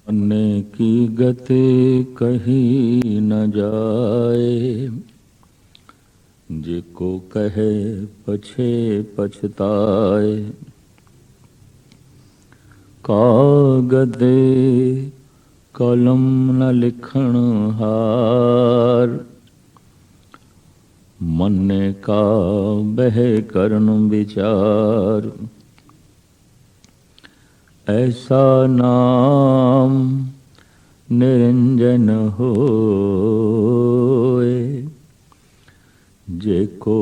मरने की गति कही न जाए, जिको कहे पछे पछताए। कागदे कलम न लिखण हार, मन्ने का बह करन विचार। ऐसा नाम निरंजन होए, जेको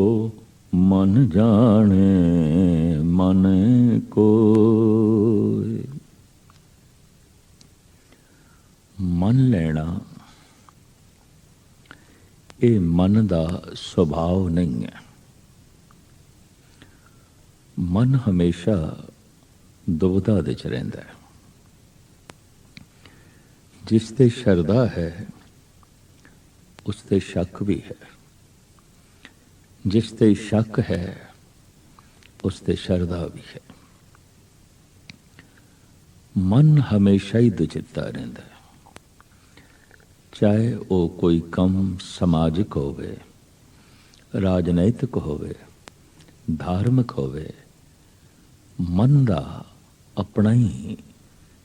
मन जाने मन कोय। मन लेना ਇਹ ਮਨ ਦਾ ਸੁਭਾਅ ਨਹੀਂ ਹੈ। ਮਨ ਹਮੇਸ਼ਾ ਦੁਬਿਧਾ ਦੇ ਚ ਰਹਿੰਦਾ ਹੈ। ਜਿਸ ਤੇ ਸ਼ਰਧਾ ਹੈ ਉਸ ਤੇ ਸ਼ੱਕ ਵੀ ਹੈ, ਜਿਸ ਤੇ ਸ਼ੱਕ ਹੈ ਉਸ ਤੇ ਸ਼ਰਧਾ ਵੀ ਹੈ। ਮਨ ਹਮੇਸ਼ਾ ਹੀ ਦੁਚਿੱਤਾ ਰਹਿੰਦਾ ਹੈ, ਚਾਹੇ ਉਹ ਕੋਈ ਕੰਮ ਸਮਾਜਿਕ ਹੋਵੇ, ਰਾਜਨੀਤਿਕ ਹੋਵੇ, ਧਾਰਮਿਕ ਹੋਵੇ। ਮਨ ਦਾ ਆਪਣਾ ਹੀ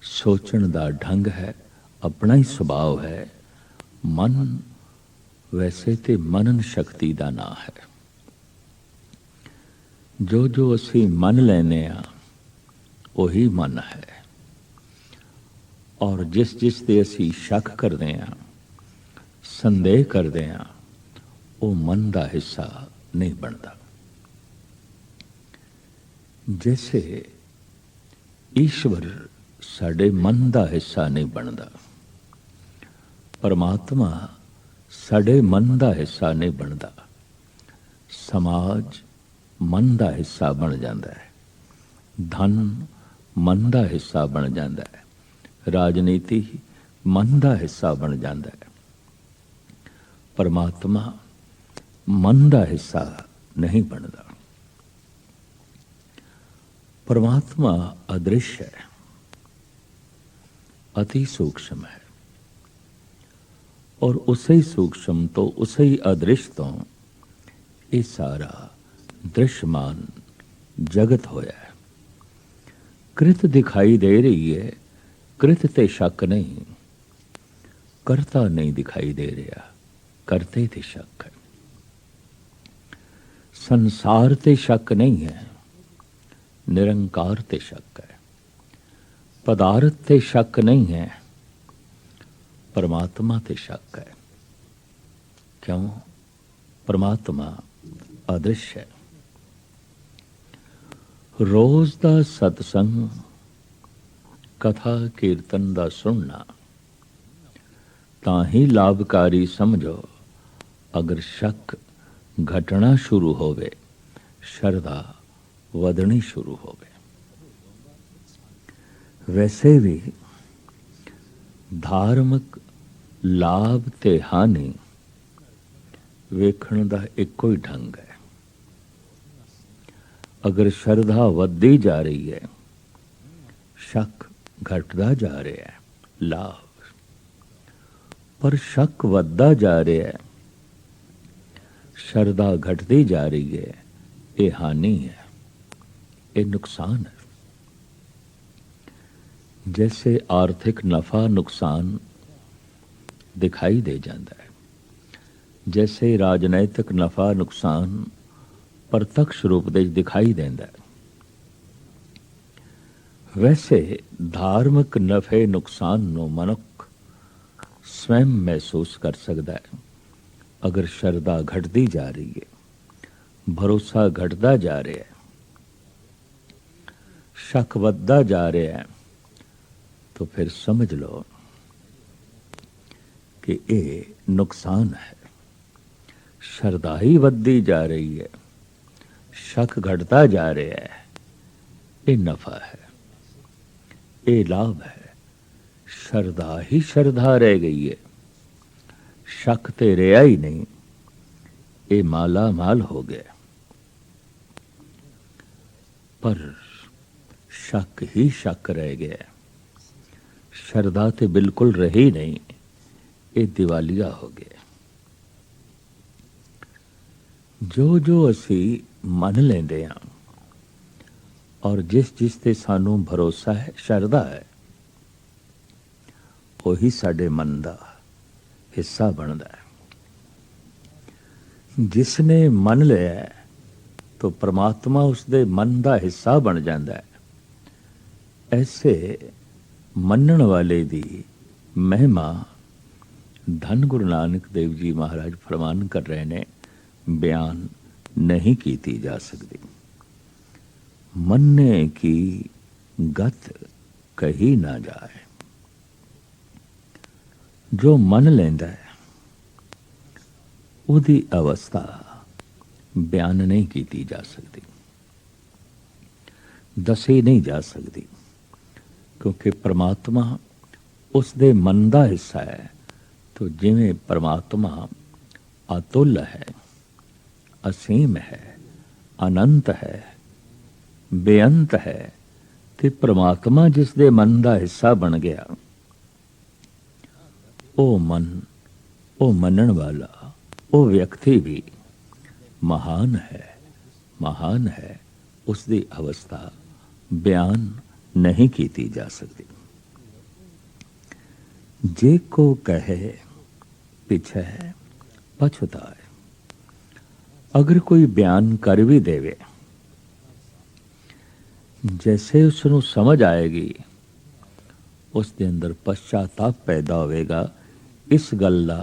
ਸੋਚਣ ਦਾ ਢੰਗ ਹੈ, ਆਪਣਾ ਹੀ ਸੁਭਾਅ ਹੈ। ਮਨ ਵੈਸੇ ਤੇ ਮਨਨ ਸ਼ਕਤੀ ਦਾ ਨਾਂ ਹੈ। ਜੋ ਜੋ ਅਸੀਂ ਮੰਨ ਲੈਂਦੇ ਹਾਂ ਉਹੀ ਮਨ ਹੈ, ਔਰ ਜਿਸ ਜਿਸ ਤੇ ਅਸੀਂ ਸ਼ੱਕ ਕਰਦੇ ਹਾਂ, ਸੰਦੇਹ ਕਰਦੇ ਹਾਂ, ਉਹ ਮਨ ਦਾ ਹਿੱਸਾ ਨਹੀਂ ਬਣਦਾ। ਜੈਸੇ ਈਸ਼ਵਰ ਸਾਡੇ ਮਨ ਦਾ ਹਿੱਸਾ ਨਹੀਂ ਬਣਦਾ, ਪਰਮਾਤਮਾ ਸਾਡੇ ਮਨ ਦਾ ਹਿੱਸਾ ਨਹੀਂ ਬਣਦਾ। ਸਮਾਜ ਮਨ ਦਾ ਹਿੱਸਾ ਬਣ ਜਾਂਦਾ ਹੈ, ਧਨ ਮਨ ਦਾ ਹਿੱਸਾ ਬਣ ਜਾਂਦਾ ਹੈ, ਰਾਜਨੀਤੀ ਮਨ ਦਾ ਹਿੱਸਾ ਬਣ ਜਾਂਦਾ ਹੈ। ਪਰਮਾਤਮਾ ਮਨ ਦਾ ਹਿੱਸਾ ਨਹੀਂ ਬਣਦਾ। परमात्मा अदृश्य है, अति सूक्ष्म है, और उसे ही सूक्ष्म तो उसे ही अदृश्य तो ये सारा दृश्यमान जगत होया है। कृत दिखाई दे रही है, कृत ते शक नहीं, करता नहीं दिखाई दे रहा, करते ते शक है। संसार ते शक नहीं है, निरंकार ते शक है। पदार्थ ते शक नहीं है, परमात्मा ते शक है। क्यों? परमात्मा अदृश्य है। रोज दा सत्संग कथा कीर्तन दा सुनना तां ही लाभकारी समझो। अगर शक घटना शुरू होवे, शरधा ਵਧਣੀ ਸ਼ੁਰੂ ਹੋਵੇ। ਵੈਸੇ ਵੀ ਧਾਰਮਿਕ ਲਾਭ ਤੇ ਹਾਨੀ ਵੇਖਣ ਦਾ ਇੱਕੋ ਹੀ ਢੰਗ ਹੈ। ਅਗਰ ਸ਼ਰਧਾ ਵੱਧਦੀ ਜਾ ਰਹੀ ਹੈ, ਸ਼ੱਕ ਘਟਦਾ ਜਾ ਰਿਹਾ ਹੈ, ਲਾਭ। ਪਰ ਸ਼ੱਕ ਵੱਧਦਾ ਜਾ ਰਿਹਾ ਹੈ, ਸ਼ਰਧਾ ਘਟਦੀ ਜਾ ਰਹੀ ਹੈ, ਇਹ ਹਾਨੀ ਹੈ, ये नुकसान है। जैसे आर्थिक नफा नुकसान दिखाई दे जाता है, जैसे राजनैतिक नफा नुकसान प्रत्यक्ष रूप से दिखाई देता है, वैसे धार्मिक नफे नुकसान ਨੂੰ ਮਨੁੱਖ स्वयं महसूस कर सकता है। अगर श्रद्धा घटती जा रही है, भरोसा घटता जा रहा है, शक ਵੱਧਦਾ जा रहा है, तो फिर समझ लो कि ये नुकसान है। श्रद्धा ही ਵੱਧਦੀ जा रही है, शक घटता जा रहा है, ये नफा है, ये लाभ है। श्रद्धा ही श्रद्धा रह गई है, शक ते रहा ही नहीं, ये माला माल हो गया। पर शक ही शक रह गया, ਸ਼ਰਧਾ ਤੇ ਬਿਲਕੁਲ ਰਹੀ ਨਹੀਂ, ਇਹ ਦਿਵਾਲੀਆ ਹੋ ਗਿਆ। ਜੋ ਜੋ ਅਸੀਂ ਮੰਨ ਲੈਂਦੇ ਹਾਂ ਔਰ ਜਿਸ ਜਿਸ ਤੇ ਸਾਨੂੰ ਭਰੋਸਾ ਹੈ, ਸ਼ਰਧਾ ਹੈ, ਉਹੀ ਸਾਡੇ ਮਨ ਦਾ ਹਿੱਸਾ ਬਣਦਾ ਹੈ। ਜਿਸਨੇ ਮੰਨ ਲਿਆ तो परमात्मा उसके मन का हिस्सा बन जाता है। ऐसे मनण वाले दी महिमा धन गुरु नानक देव जी महाराज फरमान कर रहे ने, बयान नहीं की जा सकती। मनने की गत कही ना जाए। जो मन लेंदा है उदी अवस्था बयान नहीं की जा सकती, दसी नहीं जा सकती, क्योंकि परमात्मा उसके मन का हिस्सा है। तो जिवें परमात्मा अतुल है, असीम है, अनंत है, बेअंत है, तो परमात्मा जिसके मन का हिस्सा बन गया, वो मन, वो मनण वाला, वो व्यक्ति भी महान है, महान है। उसकी अवस्था बयान नहीं की जा सकती। जे को कहे पिछे पछताए। अगर कोई बयान कर भी देवे, जैसे उसनों समझ आएगी उसके अंदर पश्चाताप पैदा होगा इस गल का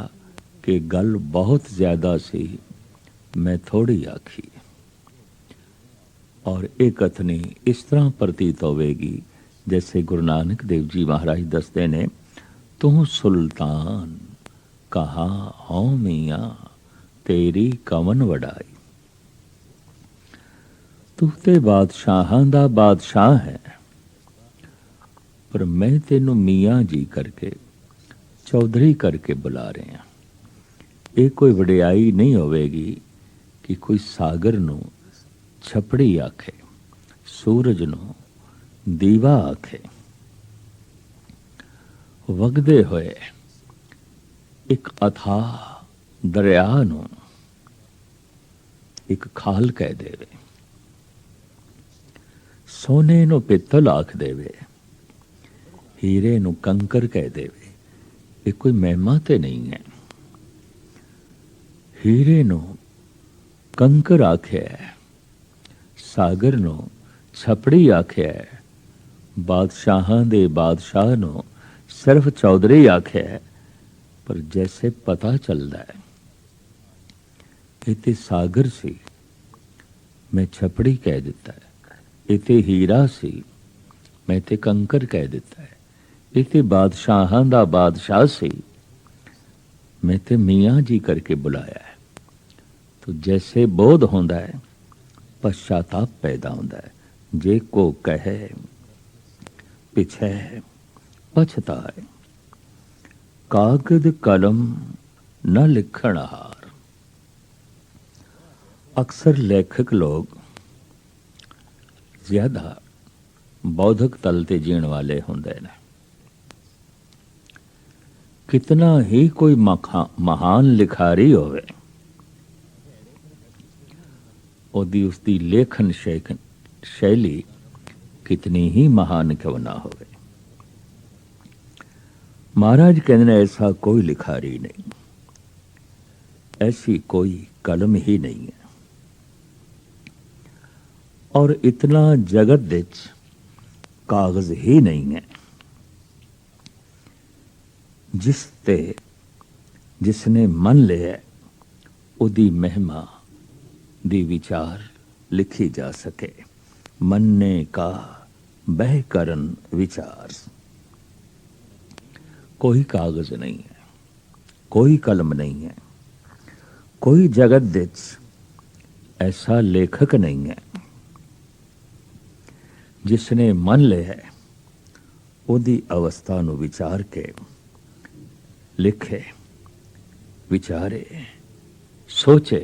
कि गल बहुत ज्यादा सी, मैं थोड़ी आखी। और एक कथनी इस तरह प्रतीत होवेगी जैसे गुरु नानक देव जी महाराज दसते ने, तू सुल्तान कहा हो मियाँ तेरी कवन वडाई। तू ते बादशाहां दा बादशाह है, पर मैं तेनू मियाँ जी करके, चौधरी करके बुला रहे हैं। ये कोई वडियाई नहीं होवेगी कि कोई सागर नू छपड़ी आखे, सूरज नू दीवा आखे। वगदे होए एक अथाह दरिया नू एक खाल कह देवे, सोने नू पित्तल आख देवे, हीरे नू कंकर कह देवे। ये कोई महिमा ते नहीं है। हीरे नू कंकर आख्या है, सागर नू छपड़ी आख्या है, बादशाहां दे बादशाह नू सिर्फ चौधरी आख्या है। पर जैसे पता चलता है इते सागर सी, मैं छपड़ी कह दिता है। इते हीरा सी, मैं ते कंकर कह दिता है। इते बादशाहां दा बादशाह सी, मैं ते मियाँ जी करके बुलाया है। तो जैसे बोध होंदा है पश्चाताप पैदा होंदा है। जे को कहे पिछे पछताए। कागद कलम न लिखण हार। अक्सर लेखक लोग ज्यादा बौद्धिक तल ते जीण वाले होंदे ने। कितना ही कोई महान लिखारी होवे, ओदी उसकी लेखन शैली कितनी ही महान क्यों ना होवे। महाराज कहते हैं ऐसा कोई लिखारी नहीं, ऐसी कोई कलम ही नहीं है। और इतना जगत विच कागज ही नहीं है जिसने मन लिया उदी महिमा दी विचार लिखी जा सके। मनने का बह करन विचार। कोई कागज नहीं है, कोई कलम नहीं है, कोई जगत विच ऐसा लेखक नहीं है जिसने मन लिया उदी अवस्था नू विचार के लिखे, विचारे, सोचे।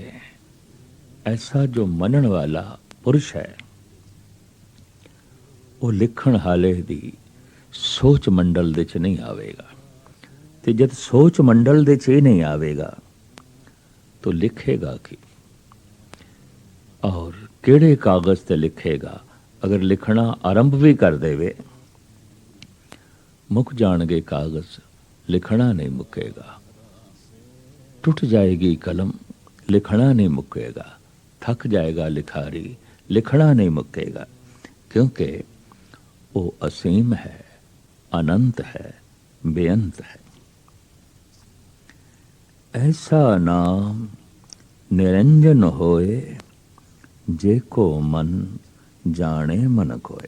ऐसा जो मनन वाला पुरुष है वो लिखण हाले दी ਸੋਚ ਮੰਡਲ ਦੇ 'ਚ ਨਹੀਂ ਆਵੇਗਾ। ਤੇ ਜਦ ਸੋਚ ਮੰਡਲ ਦੇ 'ਚ ਇਹ ਨਹੀਂ ਆਵੇਗਾ ਤਾਂ ਲਿਖੇਗਾ ਕੀ ਔਰ ਕਿਹੜੇ ਕਾਗਜ਼ ਤੇ ਲਿਖੇਗਾ? ਅਗਰ ਲਿਖਣਾ ਆਰੰਭ ਵੀ ਕਰ ਦੇਵੇ, ਮੁੱਕ ਜਾਣਗੇ ਕਾਗਜ਼, ਲਿਖਣਾ ਨਹੀਂ ਮੁੱਕੇਗਾ। ਟੁੱਟ ਜਾਏਗੀ ਕਲਮ, ਲਿਖਣਾ ਨਹੀਂ ਮੁੱਕੇਗਾ। ਥੱਕ ਜਾਏਗਾ ਲਿਖਾਰੀ, ਲਿਖਣਾ ਨਹੀਂ ਮੁੱਕੇਗਾ। ਕਿਉਂਕਿ ਉਹ ਅਸੀਮ ਹੈ, ਅਨੰਤ ਹੈ, ਬੇਅੰਤ ਹੈ। ਐਸਾ ਨਾਮ ਨਿਰੰਜਨ ਹੋਏ, ਜੇ ਕੋ ਮਨ ਜਾਣੇ ਮਨ ਕੋਏ।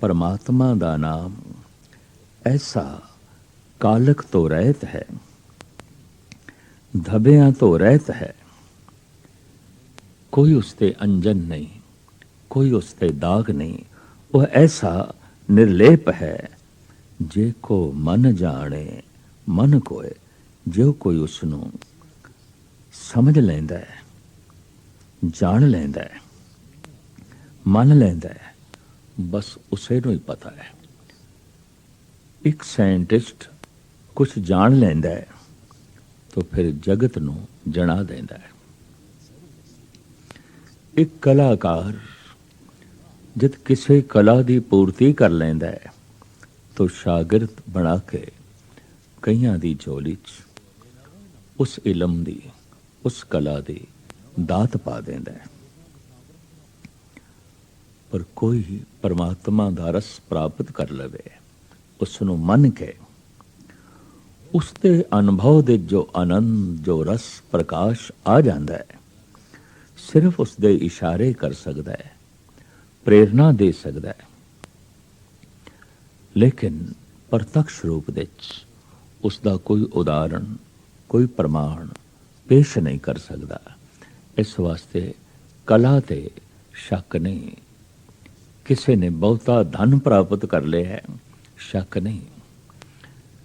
ਪਰਮਾਤਮਾ ਦਾ ਨਾਮ ਐਸਾ ਕਾਲਕ ਤੋਂ ਰਹਿਤ ਹੈ, ਧੱਬਿਆਂ ਤੋਂ ਰਹਿਤ ਹੈ। ਕੋਈ ਉਸ ਤੇ ਅੰਜਨ ਨਹੀਂ, ਕੋਈ ਉਸ ਤੇ ਦਾਗ ਨਹੀਂ। ਉਹ ਐਸਾ ਨਿਰਲੇਪ ਹੈ, ਜੇ ਕੋ ਮਨ ਜਾਣੇ ਮਨ ਕੋਏ। ਜੋ ਕੋਈ ਉਸ ਨੂੰ ਸਮਝ ਲੈਂਦਾ ਹੈ, ਜਾਣ ਲੈਂਦਾ ਹੈ, ਮੰਨ ਲੈਂਦਾ ਹੈ, ਬਸ ਉਸੇ ਨੂੰ ਹੀ ਪਤਾ ਹੈ। ਇੱਕ ਸਾਇੰਟਿਸਟ ਕੁਛ ਜਾਣ ਲੈਂਦਾ ਹੈ ਤਾਂ ਫਿਰ ਜਗਤ ਨੂੰ ਜਣਾ ਦਿੰਦਾ ਹੈ। ਇੱਕ ਕਲਾਕਾਰ ਜਦ ਕਿਸੇ ਕਲਾ ਦੀ ਪੂਰਤੀ ਕਰ ਲੈਂਦਾ ਹੈ ਤਾਂ ਸ਼ਾਗਿਰਦ ਬਣਾ ਕੇ ਕਈਆਂ ਦੀ ਝੋਲੀ 'ਚ ਉਸ ਇਲਮ ਦੀ, ਉਸ ਕਲਾ ਦੀ ਦਾਤ ਪਾ ਦਿੰਦਾ ਹੈ। ਪਰ ਕੋਈ ਪਰਮਾਤਮਾ ਦਾ ਰਸ ਪ੍ਰਾਪਤ ਕਰ ਲਵੇ, ਉਸ ਨੂੰ ਮੰਨ ਕੇ ਉਸ ਦੇ ਅਨੁਭਵ ਦੇ ਜੋ ਆਨੰਦ, ਜੋ ਰਸ ਪ੍ਰਕਾਸ਼ ਆ ਜਾਂਦਾ ਹੈ, ਸਿਰਫ ਉਸ ਦੇ ਇਸ਼ਾਰੇ ਕਰ ਸਕਦਾ ਹੈ, ਪ੍ਰੇਰਨਾ ਦੇ ਸਕਦਾ ਹੈ। ਲੇਕਿਨ ਪ੍ਰਤੱਖ ਰੂਪ ਵਿੱਚ ਉਸ ਦਾ ਕੋਈ ਉਦਾਹਰਣ, ਕੋਈ ਪ੍ਰਮਾਣ ਪੇਸ਼ ਨਹੀਂ ਕਰ ਸਕਦਾ। ਇਸ ਵਾਸਤੇ ਕਲਾ ਤੇ ਸ਼ੱਕ ਨਹੀਂ। ਕਿਸੇ ਨੇ ਬਹੁਤਾ ਧਨ ਪ੍ਰਾਪਤ ਕਰ ਲਿਆ ਹੈ, ਸ਼ੱਕ ਨਹੀਂ।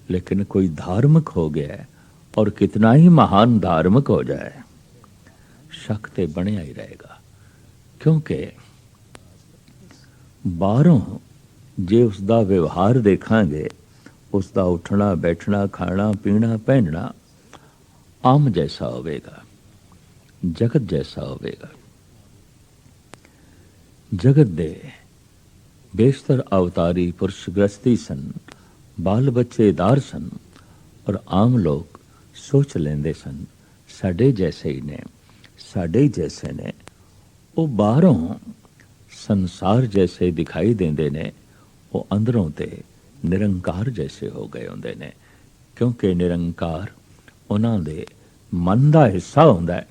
लेकिन कोई धार्मिक हो गया है और कितना ही महान धार्मिक हो जाए, शक ते बनया ही रहेगा। क्योंकि बाहरों जे उसका व्यवहार देखांगे, उसका उठना बैठना, खाना पीना, पहनना आम जैसा होवेगा, जगत जैसा होवेगा। जगत दे बेशतर अवतारी पुरुष गृहस्थी सन, बाल बच्चेदार सन, और आम लोग सोच लेंदे सन साडे जैसे ही ने, साडे ही जैसे ने। वो बाहरों संसार जैसे दिखाई देंदे ने, वो अंदरों ते निरंकार जैसे हो गए होंदे ने। क्योंकि निरंकार उन्हां दे मन दा हिस्सा हुंदा है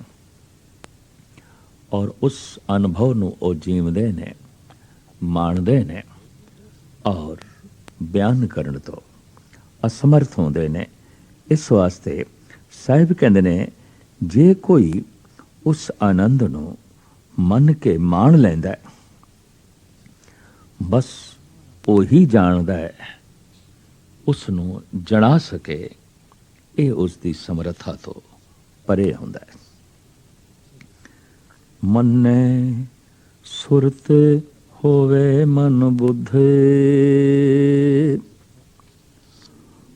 और उस अनुभव नूं ओ जीवदे ने, माणदे ने और बयान करन तो असमर्थ होंदे ने। इस वास्ते साहिब कहंदे ने, जे कोई उस आनंद नूं मन के माण लैंदा है, बस ਉਹੀ ਜਾਣਦਾ ਹੈ, ਉਸ ਨੂੰ ਜਣਾ ਸਕੇ, ਇਹ ਉਸ ਦੀ ਸਮਰੱਥਾ ਤੋਂ ਪਰੇ ਹੁੰਦਾ ਹੈ। ਮੰਨੇ ਸੁਰਤ ਹੋਵੇ ਮਨ ਬੁੱਧ,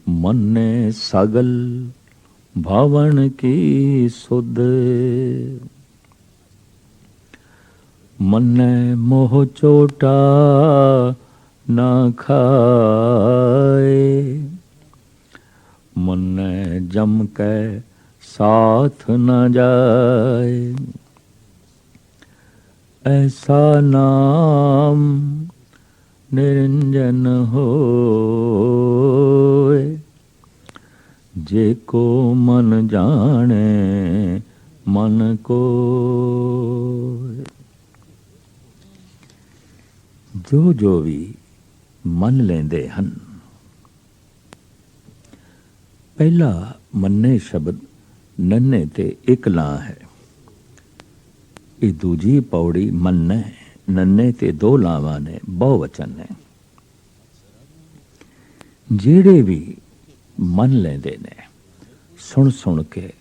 ਮੰਨੇ ਸਗਲ ਭਾਵਨ ਕੀ ਸੁਧ, ਮੰਨੇ ਮੋਹ ਚੋਟਾ ना खाए, मन जम के साथ न जाए। ऐसा नाम निरंजन होए, जे को मन जाने मन को। जो जो भी मन लेंदे हन, पहला मन्ने शब्द नन्ने ते एक ला है। ये दूजी पौड़ी मन्ने नन्ने ते दो लावां ने, बहुवचन ने। जेड़े भी मन लेंदे ने, सुन सुन के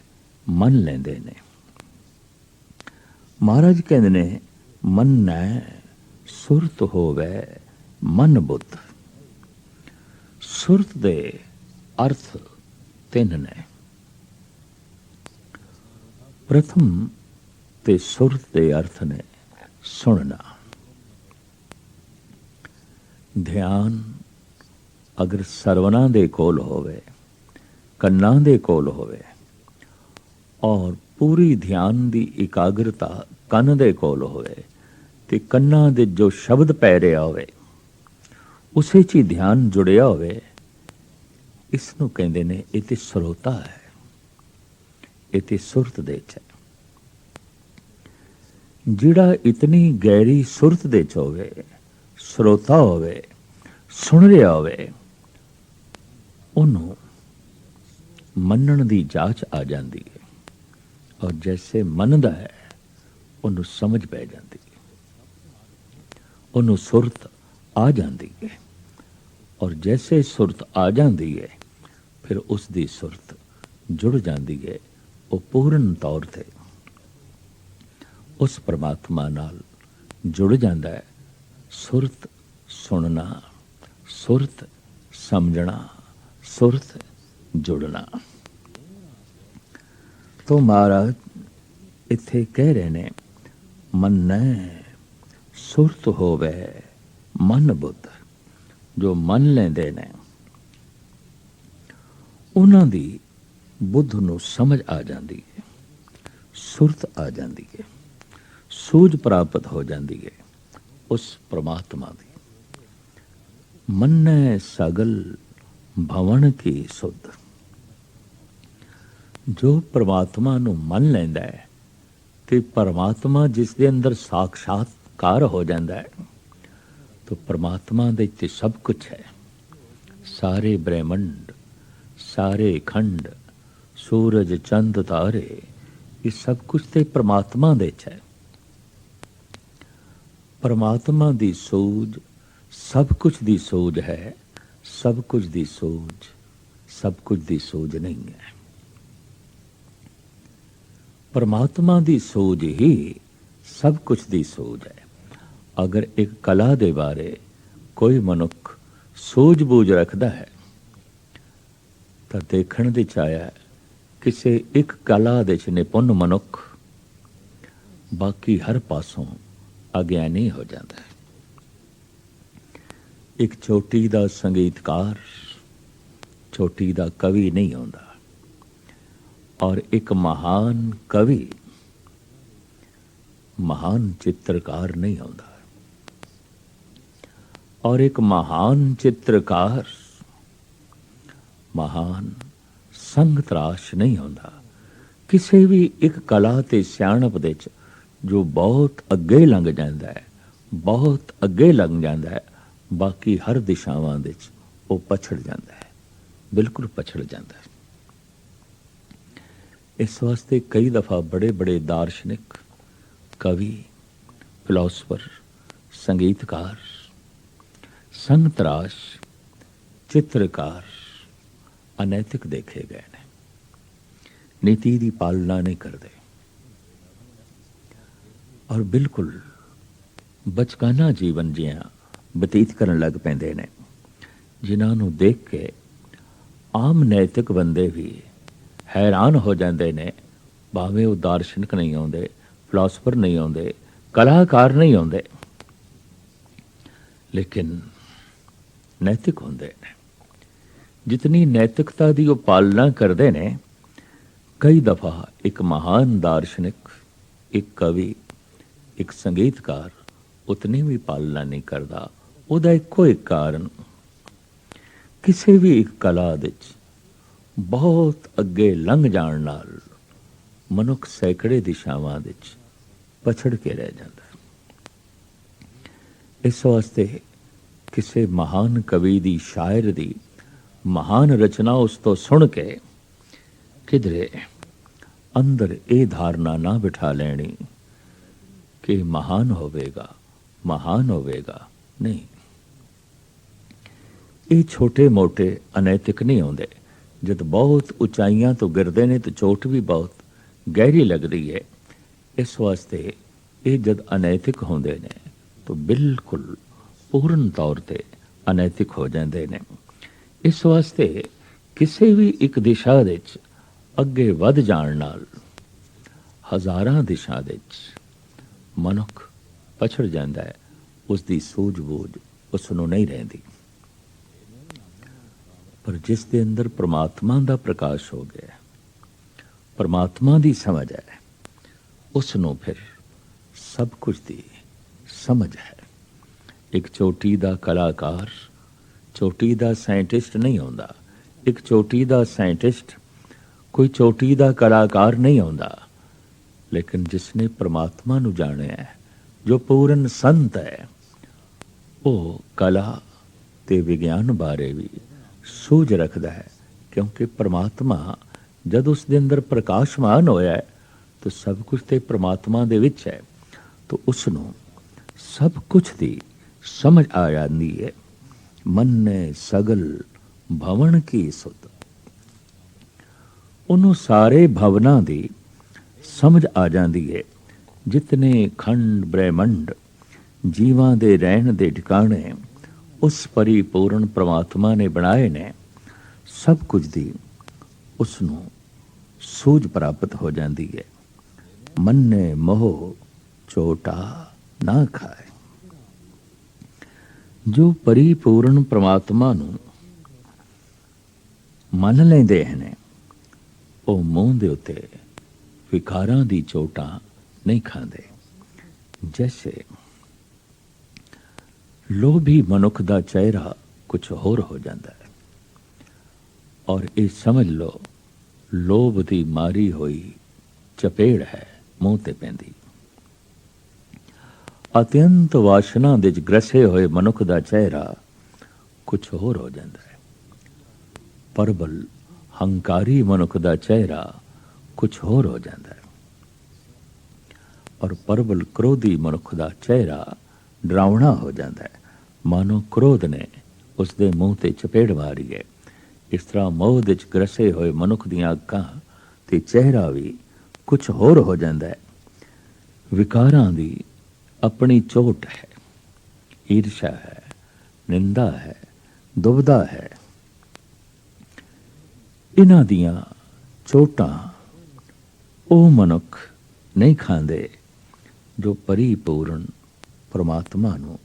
मन लेंदे ने। महाराज कहंदे ने, मन सुरत होवे मन बुद्ध। ਸੁਰਤ ਦੇ ਅਰਥ ਤਿੰਨ ਨੇ। ਪ੍ਰਥਮ ਤੇ ਸੁਰਤ ਦੇ ਅਰਥ ਨੇ ਸੁਣਨਾ। ਧਿਆਨ ਅਗਰ ਸਰਵਨਾਂ ਦੇ ਕੋਲ ਹੋਵੇ, ਕੰਨਾਂ ਦੇ ਕੋਲ ਹੋਵੇ, ਔਰ ਪੂਰੀ ਧਿਆਨ ਦੀ ਇਕਾਗਰਤਾ ਕੰਨ ਦੇ ਕੋਲ ਹੋਵੇ ਤੇ ਕੰਨਾਂ ਦੇ ਜੋ ਸ਼ਬਦ ਪੈ ਰਿਹਾ ਹੋਵੇ ਉਸੇ 'ਚ ਹੀ ਧਿਆਨ ਜੁੜਿਆ ਹੋਵੇ, ਇਸ ਨੂੰ ਕਹਿੰਦੇ ਨੇ ਇਹ ਤੇ ਸਰੋਤਾ ਹੈ, ਇਹ ਤੇ ਸੁਰਤ ਦੇ 'ਚ ਹੈ। ਜਿਹੜਾ ਇਤਨੀ ਗਹਿਰੀ ਸੁਰਤ ਦੇ 'ਚ ਹੋਵੇ, ਸਰੋਤਾ ਹੋਵੇ, ਸੁਣ ਰਿਹਾ ਹੋਵੇ, ਉਹਨੂੰ ਮੰਨਣ ਦੀ ਜਾਚ ਆ ਜਾਂਦੀ ਹੈ, ਔਰ ਜੈਸੇ ਮੰਨਦਾ ਹੈ ਉਹਨੂੰ ਸਮਝ ਪੈ ਜਾਂਦੀ ਹੈ, ਉਹਨੂੰ ਸੁਰਤ ਆ ਜਾਂਦੀ ਹੈ, ਔਰ ਜੈਸੇ ਸੁਰਤ ਆ ਜਾਂਦੀ ਹੈ ਫਿਰ ਉਸ ਦੀ ਸੁਰਤ ਜੁੜ ਜਾਂਦੀ ਹੈ। ਉਹ ਪੂਰਨ ਤੌਰ ਤੇ ਉਸ ਪਰਮਾਤਮਾ ਨਾਲ ਜੁੜ ਜਾਂਦਾ ਹੈ। ਸੁਰਤ ਸੁਣਨਾ, ਸੁਰਤ ਸਮਝਣਾ, ਸੁਰਤ ਜੁੜਨਾ। ਤੋ ਮਹਾਰਾਜ ਇੱਥੇ ਕਹਿ ਰਹੇ ਨੇ, ਮੰਨੈ ਸੁਰਤ ਹੋਵੇ ਮਨ ਬੁੱਧ। ਜੋ ਮੰਨ ਲੈਂਦੇ ਨੇ ਉਹਨਾਂ ਦੀ ਬੁੱਧ ਨੂੰ ਸਮਝ ਆ ਜਾਂਦੀ ਹੈ, ਸੁਰਤ ਆ ਜਾਂਦੀ ਹੈ, ਸੂਝ ਪ੍ਰਾਪਤ ਹੋ ਜਾਂਦੀ ਹੈ ਉਸ ਪ੍ਰਮਾਤਮਾ ਦੀ। ਮੰਨੈ ਸਗਲ ਭਵਨ ਕੀ ਸੁਧ। ਜੋ ਪ੍ਰਮਾਤਮਾ ਨੂੰ ਮੰਨ ਲੈਂਦਾ ਹੈ ਤੇ ਪਰਮਾਤਮਾ ਜਿਸ ਦੇ ਅੰਦਰ ਸਾਖਸ਼ਾਤਕਾਰ ਹੋ ਜਾਂਦਾ ਹੈ, ਤਾਂ ਪਰਮਾਤਮਾ ਦੇ ਤੇ ਸਭ ਕੁਝ ਹੈ। ਸਾਰੇ ਬ੍ਰਹਿਮੰਡ, ਸਾਰੇ ਖੰਡ, ਸੂਰਜ, ਚੰਦ, ਤਾਰੇ, ਇਹ ਸਭ ਕੁਝ ਤੇ ਪਰਮਾਤਮਾ ਦੇ 'ਚ ਹੈ। ਪਰਮਾਤਮਾ ਦੀ ਸੂਝ ਸਭ ਕੁਝ ਦੀ ਸੂਝ ਹੈ, ਸਭ ਕੁਝ ਦੀ ਸੂਝ ਸਭ ਕੁਝ ਦੀ ਸੂਝ ਨਹੀਂ ਹੈ। ਪਰਮਾਤਮਾ ਦੀ ਸੂਝ ਹੀ ਸਭ ਕੁਝ ਦੀ ਸੂਝ ਹੈ। ਅਗਰ ਇੱਕ ਕਲਾ ਦੇ ਬਾਰੇ ਕੋਈ ਮਨੁੱਖ ਸੂਝ-ਬੂਝ ਰੱਖਦਾ ਹੈ ਤਾਂ ਦੇਖਣ ਦੇ 'ਚ ਆਇਆ ਕਿਸੇ ਇੱਕ ਕਲਾ ਦੇ 'ਚ ਨਿਪੁੰਨ ਮਨੁੱਖ ਬਾਕੀ ਹਰ ਪਾਸੋਂ ਅਗਿਆਨੀ ਹੋ ਜਾਂਦਾ ਹੈ। ਇੱਕ ਚੋਟੀ ਦਾ ਸੰਗੀਤਕਾਰ ਚੋਟੀ ਦਾ ਕਵੀ ਨਹੀਂ ਹੁੰਦਾ, ਔਰ ਇੱਕ ਮਹਾਨ ਕਵੀ ਮਹਾਨ ਚਿੱਤਰਕਾਰ ਨਹੀਂ ਹੁੰਦਾ, ਔਰ ਇੱਕ ਮਹਾਨ ਚਿੱਤਰਕਾਰ ਮਹਾਨ ਸੰਗਤਰਾਸ਼ ਨਹੀਂ ਹੁੰਦਾ। ਕਿਸੇ ਵੀ ਇੱਕ ਕਲਾ ਤੇ ਸਿਆਣਪ ਦੇ 'ਚ ਜੋ ਬਹੁਤ ਅੱਗੇ ਲੰਘ ਜਾਂਦਾ ਹੈ, ਬਹੁਤ ਅੱਗੇ ਲੰਘ ਜਾਂਦਾ ਹੈ, ਬਾਕੀ ਹਰ ਦਿਸ਼ਾਵਾਂ ਦੇ 'ਚ ਉਹ ਪਛੜ ਜਾਂਦਾ ਹੈ, ਬਿਲਕੁਲ ਪਛੜ ਜਾਂਦਾ ਹੈ। ਇਸ ਵਾਸਤੇ ਕਈ ਦਫਾ ਬੜੇ ਬੜੇ ਦਾਰਸ਼ਨਿਕ, ਕਵੀ, ਫਿਲਾਸਫਰ, ਸੰਗੀਤਕਾਰ, ਸੰਗਤਰਾਸ਼, ਚਿੱਤਰਕਾਰ ਅਨੈਤਿਕ ਦੇਖੇ ਗਏ ਨੇ, ਨੀਤੀ ਦੀ ਪਾਲਣਾ ਨਹੀਂ ਕਰਦੇ, ਔਰ ਬਿਲਕੁਲ ਬਚਕਾਨਾ ਜੀਵਨ ਜਿਹਾ ਬਤੀਤ ਕਰਨ ਲੱਗ ਪੈਂਦੇ ਨੇ, ਜਿਨ੍ਹਾਂ ਨੂੰ ਦੇਖ ਕੇ ਆਮ ਨੈਤਿਕ ਬੰਦੇ ਵੀ ਹੈਰਾਨ ਹੋ ਜਾਂਦੇ ਨੇ। ਭਾਵੇਂ ਉਹ ਦਾਰਸ਼ਨਿਕ ਨਹੀਂ ਆਉਂਦੇ, ਫਿਲਾਸਫਰ ਨਹੀਂ ਆਉਂਦੇ, ਕਲਾਕਾਰ ਨਹੀਂ ਆਉਂਦੇ, ਲੇਕਿਨ ਨੈਤਿਕ ਹੁੰਦੇ ਨੇ। ਜਿਤਨੀ ਨੈਤਿਕਤਾ ਦੀ ਉਹ ਪਾਲਣਾ ਕਰਦੇ ਨੇ, ਕਈ ਦਫਾ ਇੱਕ ਮਹਾਨ ਦਾਰਸ਼ਨਿਕ, ਇੱਕ ਕਵੀ, ਇੱਕ ਸੰਗੀਤਕਾਰ ਉਤਨੀ ਵੀ ਪਾਲਣਾ ਨਹੀਂ ਕਰਦਾ। ਉਹਦਾ ਇੱਕੋ ਇੱਕ ਕਾਰਨ, ਕਿਸੇ ਵੀ ਇੱਕ ਕਲਾ ਵਿੱਚ ਬਹੁਤ ਅੱਗੇ ਲੰਘ ਜਾਣ ਨਾਲ ਮਨੁੱਖ ਸੈਂਕੜੇ ਦਿਸ਼ਾਵਾਂ ਵਿੱਚ ਪਛੜ ਕੇ ਰਹਿ ਜਾਂਦਾ ਹੈ। ਇਸ ਵਾਸਤੇ ਕਿਸੇ ਮਹਾਨ ਕਵੀ ਦੀ, ਸ਼ਾਇਰ ਦੀ ਮਹਾਨ ਰਚਨਾ ਉਸ ਤੋਂ ਸੁਣ ਕੇ ਕਿਧਰੇ ਅੰਦਰ ਇਹ ਧਾਰਨਾ ਨਾ ਬਿਠਾ ਲੈਣੀ ਕਿ ਮਹਾਨ ਹੋਵੇਗਾ, ਮਹਾਨ ਹੋਵੇਗਾ। ਨਹੀਂ, ਇਹ ਛੋਟੇ ਮੋਟੇ ਅਨੈਤਿਕ ਨਹੀਂ ਹੁੰਦੇ। ਜਦ ਬਹੁਤ ਉਚਾਈਆਂ ਤੋਂ ਗਿਰਦੇ ਨੇ ਤਾਂ ਚੋਟ ਵੀ ਬਹੁਤ ਗਹਿਰੀ ਲੱਗਦੀ ਹੈ। ਇਸ ਵਾਸਤੇ ਇਹ ਜਦ ਅਨੈਤਿਕ ਹੁੰਦੇ ਨੇ ਤਾਂ ਬਿਲਕੁਲ ਪੂਰਨ ਤੌਰ ਤੇ ਅਨੈਤਿਕ ਹੋ ਜਾਂਦੇ ਨੇ। ਇਸ ਵਾਸਤੇ ਕਿਸੇ ਵੀ ਇੱਕ ਦਿਸ਼ਾ ਵਿੱਚ ਅੱਗੇ ਵੱਧ ਜਾਣ ਨਾਲ ਹਜ਼ਾਰਾਂ ਦਿਸ਼ਾ ਵਿੱਚ ਮਨੁੱਖ ਪਛੜ ਜਾਂਦਾ ਹੈ। ਉਸ ਦੀ ਸੂਝ-ਬੂਝ ਉਸ ਨੂੰ ਨਹੀਂ ਰਹਿੰਦੀ। ਪਰ ਜਿਸ ਦੇ ਅੰਦਰ ਪ੍ਰਮਾਤਮਾ ਦਾ ਪ੍ਰਕਾਸ਼ ਹੋ ਗਿਆ, ਪ੍ਰਮਾਤਮਾ ਦੀ ਸਮਝ ਹੈ, ਉਸ ਨੂੰ ਫਿਰ ਸਭ ਕੁਝ ਦੀ ਸਮਝ ਹੈ। ਇੱਕ ਚੋਟੀ ਦਾ ਕਲਾਕਾਰ ਚੋਟੀ ਦਾ ਸਾਇੰਟਿਸਟ ਨਹੀਂ ਹੁੰਦਾ। ਇੱਕ ਚੋਟੀ ਦਾ ਸਾਇੰਟਿਸਟ ਕੋਈ ਚੋਟੀ ਦਾ ਕਲਾਕਾਰ ਨਹੀਂ ਹੁੰਦਾ। ਲੇਕਿਨ ਜਿਸਨੇ ਪ੍ਰਮਾਤਮਾ ਨੂੰ ਜਾਣਿਆ ਹੈ, ਜੋ ਪੂਰਨ ਸੰਤ ਹੈ, ਉਹ ਕਲਾ ਤੇ ਵਿਗਿਆਨ ਬਾਰੇ ਵੀ ਸੂਝ ਰੱਖਦਾ ਹੈ। ਕਿਉਂਕਿ ਪ੍ਰਮਾਤਮਾ ਜਦ ਉਸ ਦੇ ਅੰਦਰ ਪ੍ਰਕਾਸ਼ਮਾਨ ਹੋਇਆ ਹੈ ਤਾਂ ਸਭ ਕੁਝ ਤੇ ਪ੍ਰਮਾਤਮਾ ਦੇ ਵਿੱਚ ਹੈ, ਤਾਂ ਉਸ ਨੂੰ ਸਭ ਕੁਝ ਦੀ ਸਮਝ ਆ ਜਾਂਦੀ ਹੈ। ਮੰਨੇ ਸਗਲ ਭਵਨ ਕੀ ਸੁਧ, ਉਹਨੂੰ ਸਾਰੇ ਭਵਨਾਂ ਦੀ ਸਮਝ ਆ ਜਾਂਦੀ ਹੈ। ਜਿਤਨੇ ਖੰਡ ਬ੍ਰਹਿਮੰਡ ਜੀਵਾਂ ਦੇ ਰਹਿਣ ਦੇ ਠਿਕਾਣੇ ਉਸ ਪਰਿਪੂਰਨ ਪ੍ਰਮਾਤਮਾ ਨੇ ਬਣਾਏ ਨੇ, ਸਭ ਕੁਝ ਦੀ ਉਸ ਨੂੰ ਸੂਝ ਪ੍ਰਾਪਤ ਹੋ ਜਾਂਦੀ ਹੈ। ਮੰਨੇ ਮੋਹ ਚੋਟਾ ਨਾ ਖਾਏ। ਜੋ ਪਰਿਪੂਰਨ ਪ੍ਰਮਾਤਮਾ ਨੂੰ ਮੰਨ ਲੈਂਦੇ ਹਨ, ਉਹ ਮੂੰਹ ਦੇ ਉੱਤੇ ਵਿਕਾਰਾਂ ਦੀ ਚੋਟਾਂ ਨਹੀਂ ਖਾਂਦੇ। ਜੈਸੇ ਲੋਭੀ ਮਨੁੱਖ ਦਾ ਚਿਹਰਾ ਕੁਝ ਹੋਰ ਹੋ ਜਾਂਦਾ ਹੈ, ਔਰ ਇਹ ਸਮਝ ਲਓ ਲੋਭ ਦੀ ਮਾਰੀ ਹੋਈ ਚਪੇੜ ਹੈ ਮੂੰਹ ਤੇ ਪੈਂਦੀ। ਅਤਿਅੰਤ ਵਾਸ਼ਨਾ ਦੇ ਵਿੱਚ ਗ੍ਰਸੇ ਹੋਏ ਮਨੁੱਖ ਦਾ ਚਿਹਰਾ ਕੁਝ ਹੋਰ ਹੋ ਜਾਂਦਾ ਹੈ। ਪਰਬਲ ਹੰਕਾਰੀ ਮਨੁੱਖ ਦਾ ਚਿਹਰਾ ਕੁਝ ਹੋਰ ਹੋ ਜਾਂਦਾ ਹੈ, ਔਰ ਪਰਬਲ ਕ੍ਰੋਧੀ ਮਨੁੱਖ ਦਾ ਚਿਹਰਾ ਡਰਾਵਣਾ ਹੋ ਜਾਂਦਾ ਹੈ, ਮਾਨੋ ਕ੍ਰੋਧ ਨੇ ਉਸ ਦੇ ਮੂੰਹ ਤੇ ਚਪੇੜ ਮਾਰੀ ਹੈ। ਇਸ ਤਰ੍ਹਾਂ ਮੋਹ ਵਿੱਚ ਗ੍ਰਸੇ ਹੋਏ ਮਨੁੱਖ ਦੀਆਂ ਅੱਖਾਂ ਤੇ ਚਿਹਰਾ ਵੀ ਕੁਝ ਹੋਰ ਹੋ ਜਾਂਦਾ ਹੈ। ਵਿਕਾਰਾਂ ਦੀ ਆਪਣੀ ਚੋਟ ਹੈ, ਈਰਸ਼ਾ ਹੈ, ਨਿੰਦਾ ਹੈ, ਦੁਬਦਾ ਹੈ। ਇਹਨਾਂ ਦੀਆਂ ਚੋਟਾਂ ਉਹ ਮਨੁੱਖ ਨਹੀਂ ਖਾਂਦੇ ਜੋ ਪਰਿਪੂਰਨ ਪ੍ਰਮਾਤਮਾ ਨੂੰ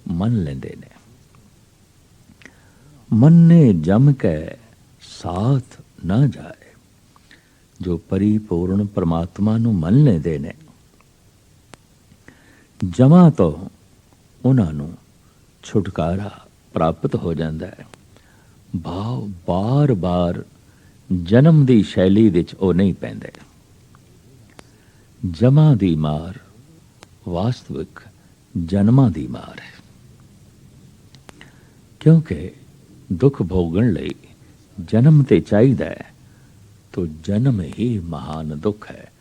ਮੰਨ ਲੈਂਦੇ ਨੇ। ਮੰਨੇ ਜਮ ਕੇ ਸਾਥ ਨਾ ਜਾਏ। ਜੋ ਪਰਿਪੂਰਨ ਪ੍ਰਮਾਤਮਾ ਨੂੰ ਮੰਨ ਲੈਂਦੇ ਨੇ, ਜਮਾਂ ਤੋਂ ਉਹਨਾਂ ਨੂੰ ਛੁਟਕਾਰਾ ਪ੍ਰਾਪਤ ਹੋ ਜਾਂਦਾ ਹੈ। ਭਾਵ ਬਾਰ-ਬਾਰ ਜਨਮ ਦੀ ਸ਼ੈਲੀ ਵਿੱਚ ਉਹ ਨਹੀਂ ਪੈਂਦੇ। ਜਮਾਂ ਦੀ ਮਾਰ ਵਾਸਤਵਿਕ ਜਨਮਾਂ ਦੀ ਮਾਰ ਹੈ। ਕਿਉਂਕਿ ਦੁੱਖ ਭੋਗਣ ਲਈ ਜਨਮ ਤੇ ਚਾਹੀਦਾ ਹੈ, तो जन्म ही महान दुख है।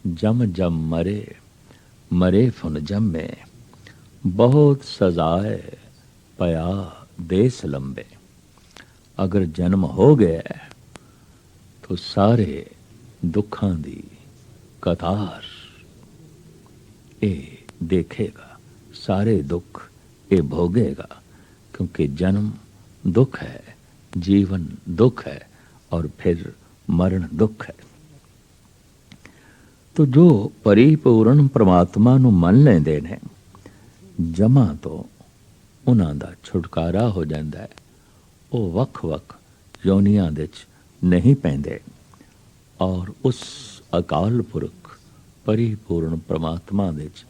जम जम मरे, मरे फुन जम्मे, बहुत सजाए पया देस लंबे। अगर जन्म हो गया तो सारे दुखां दी कतार ये देखेगा, सारे दुख ये भोगेगा। क्योंकि जन्म दुख है, जीवन दुख है और फिर मरण दुख है। तो जो परिपूर्ण परमात्मा नूं मन लेंदे ने, जमा तो उन्हां दा छुटकारा हो जांदा है। वो वख-वख योनियां दे च नहीं पैंदे और उस अकाल पुरख परिपूर्ण परमात्मा दे च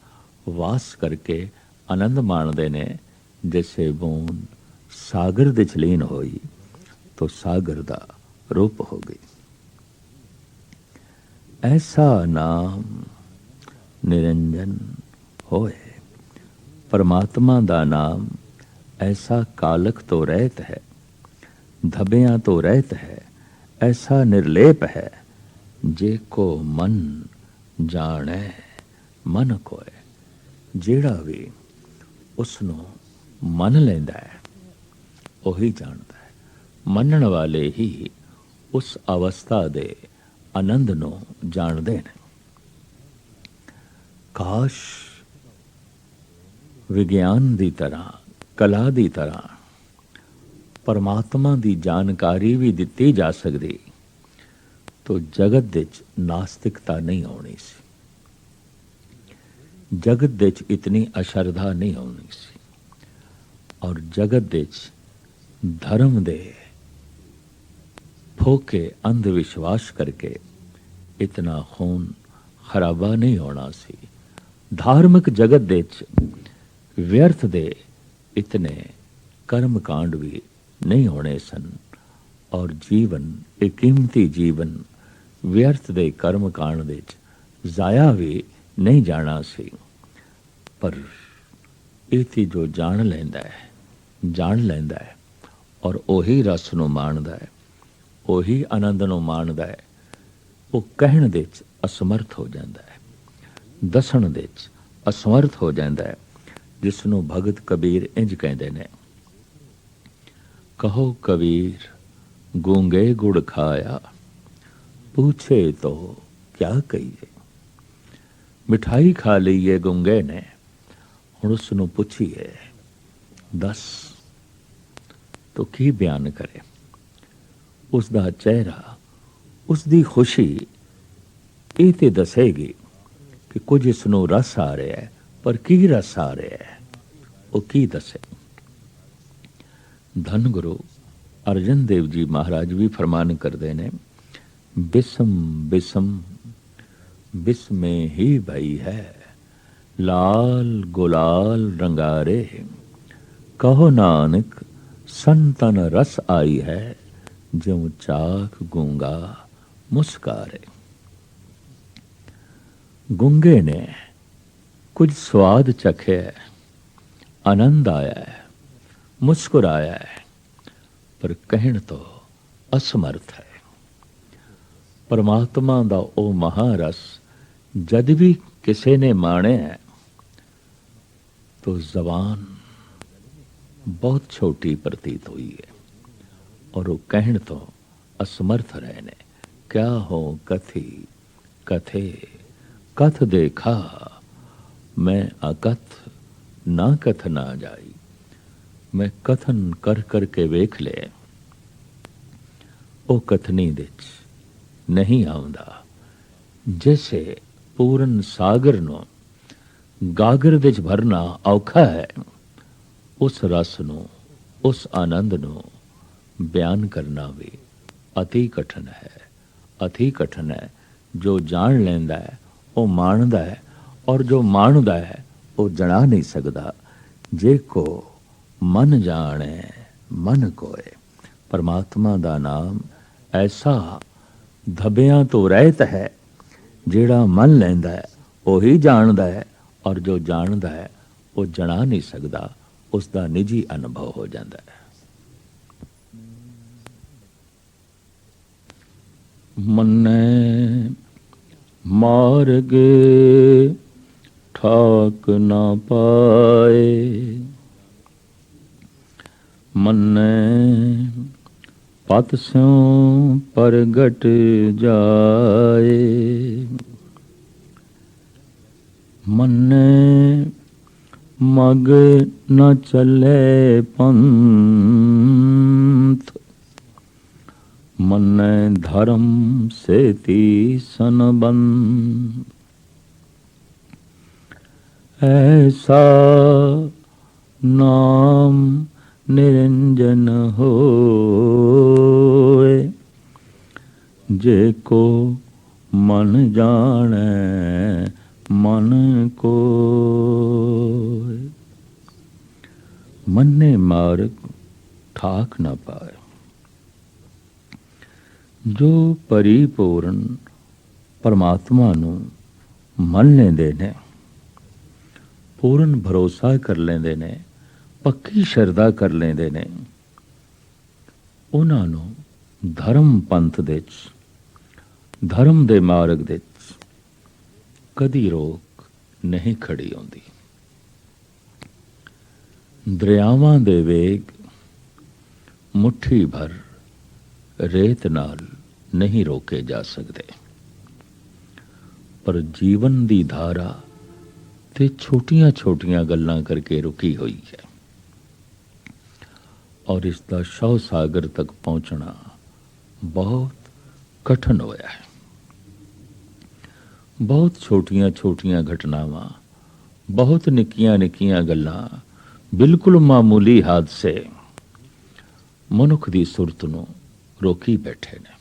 वास करके आनंद माणदे ने। जैसे बूंद सागर दे च लीन होई तो सागर दा रूप हो गई। ऐसा नाम निरंजन होए। परमात्मा दा नाम ऐसा कालक तो रहत है, धबियां तो रहत है, ऐसा निर्लेप है। जे को मन जाने मन कोय। जेड़ा भी उसनों मन लेंदा है वही जानता है। मनण वाले ही उस अवस्था दे आनंद नूं जाणदे ने। काश विज्ञान दी तरह, कला दी तरह परमात्मा की जानकारी भी दिती जा सकती तो जगत दे च नास्तिकता नहीं आनी सी, जगत दे च इतनी अशरधा नहीं आनी सी, और जगत दे च धर्म दे फोके अंधविश्वास करके इतना खून खराबा नहीं होना सी। धार्मिक जगत दे च व्यर्थ दे इतने कर्म कांड भी नहीं होने सन, और जीवन एक कीमती जीवन व्यर्थ दे कर्म कांड दे च जाया भी नहीं जाना सी। पर इति जो जान लैंदा है और ओही रस नूं माणदा है, ओही आनंद नूं माणदा है, वो कहण दे च असमर्थ हो जाता है, दसण दे च असमर्थ हो जाता है, जिसनों भगत कबीर इंज कहते ने, कहो कबीर गूंगे गुड़ खाया, पूछे तो क्या कहिए। मिठाई खा ली है गूंगे ने, हुण उसनों पुछीए दस तो की बयान करे। उसका चेहरा, उसकी खुशी ये तो दसेगी कि कुछ इसनों रस आ रहा है, पर की रस आ रहा है वो की दसे। धन गुरु अर्जन देव जी महाराज भी फरमान करते हैं, बिसम बिसम बिस्में ही भई है, लाल गुलाल रंगारे, कहो नानक संतन रस आई है, ज्यों चाक गूंगा मुस्कारे। गूंगे ने कुछ स्वाद चखे, आनंद आया है, मुस्कुराया है, पर कहण तो असमर्थ है। परमात्मा दा ओ महारस जद भी किसी ने माणे है तो जबान बहुत छोटी प्रतीत हुई है, और वो कहण तो असमर्थ रहे ने। क्या हो कथी कथे कथ देखा, मैं अकथ ना कथ ना जाई। मैं कथन कर करके वेख ले, ओ कथनी दे नहीं आउंदा। जैसे पूरन सागर नो गागर दे भरना औखा है, उस रस नो, उस आनंद नो बयान करना भी अति कठिन है, अति कठिन है। जो जान लेंदा है वो माणदा है, और जो माणदा है वो जना नहीं सकता। जे को मन जाने मन कोय। परमात्मा दा नाम ऐसा धबियां तो रहत है, जेड़ा मन लैंदा है वही जानदा है, और जो जानदा है वो जना नहीं सकता, उसका निजी अनुभव हो जाता है। मन्ने मार्ग ठाक ना पाए, मन्ने पत स्यों परगट जाए, मन्ने मग न चले पंथ, मन्ने धर्म से सनबंध। ऐसा नाम निरंजन होए, जे को मन जाने मन को। मन्ने मार्ग ठाक न पाए। जो परिपूर्ण परमात्मा नू मन लेंदे ने, पूर्ण भरोसा कर लेंदे ने, पक्की शरदा कर लेंदे ने, उन्हां नू धर्म पंथ दे च, धर्म दे मार्ग दे च कदी रोक नहीं खड़ी होंदी। दरियावां दे वेग मुट्ठी भर रेत नाल नहीं रोके जा सकते, पर जीवन दी धारा ते छोटियां छोटियां गल्लां करके रुकी हुई है। और इसका शव सागर तक पहुंचना बहुत कठिन होया है। बहुत छोटियां छोटियां घटनावां, बहुत निक्कियां निक्कियां गल्लां, बिल्कुल मामूली हादसे मनुख दी सुरत नूं रोकी बैठे ने।